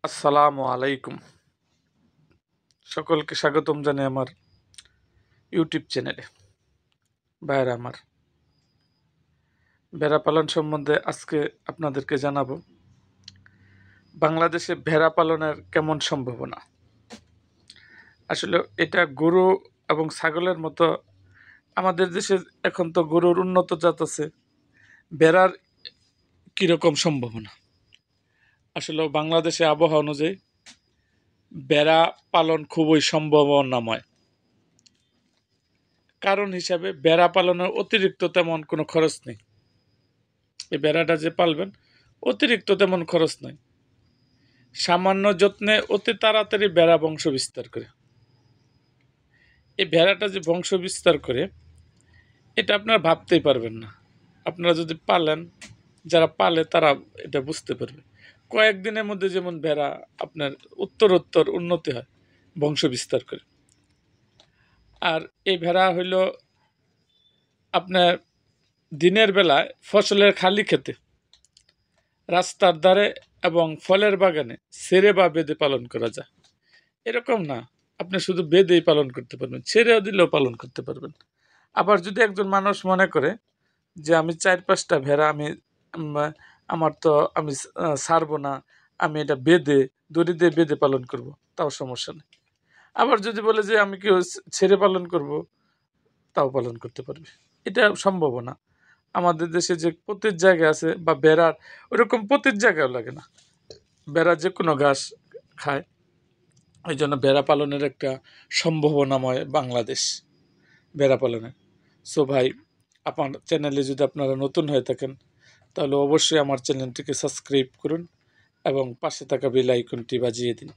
আসসালামু আলাইকুম। সকলকে স্বাগতম জানাই আমার ইউটিউব চ্যানেলে। ভাইরা আমার, ভেড়া পালন সম্বন্ধে আজকে আপনাদেরকে জানাবো বাংলাদেশে ভেড়া পালনের কেমন সম্ভাবনা। আসলে এটা গরু এবং ছাগলের মতো আমাদের দেশে এখন তো গরুর উন্নত জাত আছে, ভেড়ার কীরকম সম্ভাবনা। আসলে বাংলাদেশে আবহাওয়া অনুযায়ী ভেড়া পালন খুবই সম্ভাবনাময়। কারণ হিসাবে ভেড়া পালনের অতিরিক্ত তেমন কোনো খরচ নেই। এই ভেড়াটা যে পালবেন অতিরিক্ত তেমন খরচ নাই, সামান্য যত্নে অতি তাড়াতাড়ি ভেড়া বংশ বিস্তার করে। এই ভেড়াটা যে বংশ বিস্তার করে এটা আপনারা ভাবতেই পারবেন না। আপনারা যদি পালেন, যারা পালে তারা এটা বুঝতে পারবে। কয়েকদিনের মধ্যে যেমন ভেড়া আপনার উত্তরোত্তর উন্নতি হয়, বংশ বিস্তার করে। আর এই ভেড়া হইল আপনার দিনের বেলায় ফসলের খালি খেতে, রাস্তার ধারে এবং ফলের বাগানে ছেড়ে বা বেঁধে পালন করা যায়। এরকম না আপনি শুধু বেঁধেই পালন করতে পারবেন, ছেড়েও দিলেও পালন করতে পারবেন। আবার যদি একজন মানুষ মনে করে যে আমি 4-5টা ভেড়া আমার তো আমি ছাড়বো না, আমি এটা বেঁধে দড়ি দিয়ে বেঁধে পালন করব, তাও সমস্যা নেই। আবার যদি বলে যে আমি কেউ ছেড়ে পালন করব, তাও পালন করতে পারবে। এটা সম্ভব না। আমাদের দেশে যে প্রতির জায়গায় আছে বা বেড়ার ওরকম প্রতির জায়গাও লাগে না, বেড়া যে কোনো ঘাস খায়। এই জন্য ভেড়া পালনের একটা সম্ভাবনাময় বাংলাদেশ ভেড়া পালনের। সো ভাই, আমার চ্যানেলে যদি আপনারা নতুন হয়ে থাকেন তাহলে অবশ্যই আমার চ্যানেলটিকে সাবস্ক্রাইব করুন এবং পাশে থাকা বেল আইকনটি বাজিয়ে দিন।